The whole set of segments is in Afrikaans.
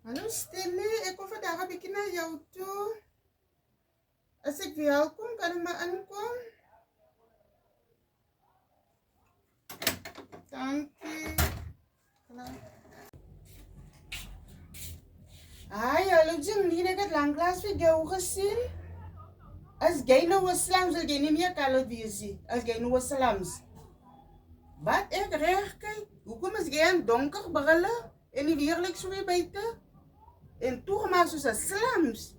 Hallo Stelly, ek kom vandag 'n bietjie na jou toe. As ek welkom, kan ek maar inkom? Dankie. Hi, hallo Janine, ek het lanklaas vir jou gesien. As jy nou 'n slams, wil jy nie meer kalot wees nie. As jy nou 'n slams. Wat ek reg kyk, hoekom is jy in donker brille en die weer lyk so weer buite? En toe gemaak soos 'n slams.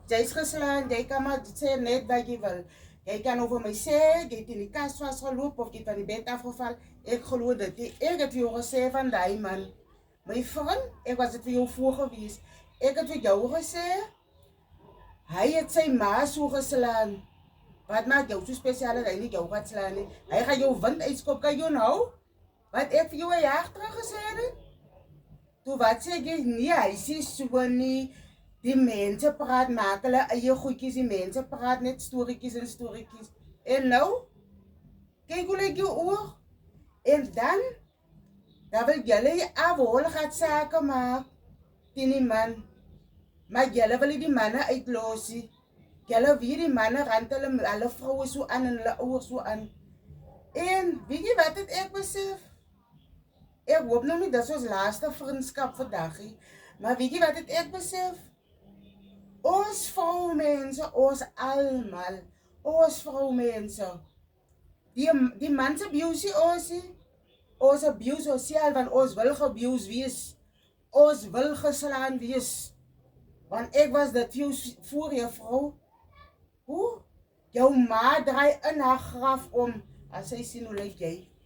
Jy's geslaan, jy kan maar sê net wat jy wil. Jy kan over my sê, jy het in die kas vasgeloop of jy het van die bed afgeval. Ek glo dit. Ek het vir jou gesê van daai man. My vriend, ek was dit vir jou voor gewees. Ek het vir jou gesê, hy het sy ma so geslaan. Wat maak jou so spesiaal dat hy nie jou gaat slaan nie? Hy gaan jou wind uitskop, kan jy nou? Wat ek vir jou 'n jaar terug gesê het? Toe wat sê jy? Nee, hy sê so nie. Die mense praat maak hulle eie goedjies, die mense praat net storieetjies en storieetjies. En nou, kyk hoe lyk jou oog. En dan wil julle afhol gaan sake maak teen die man. Maar julle wil die manne uitlosie. Julle weet die manne rand hulle vroue so aan en hulle ouers so aan. En weet jy wat het ek besef? Ek hoop nou nie dat ons laaste vriendskap vandag nie. Maar weet jy wat het ek besef? Ons vroumense, ons almal, ons vroumense. Die man se abuse ons abuse onsself, want ons wil geabuse wees. Ons wil geslaan wees. Want ek was dit voor jou vrou. Hoe? Jou ma draai in haar graf om, as sy sien hoe lyk jy.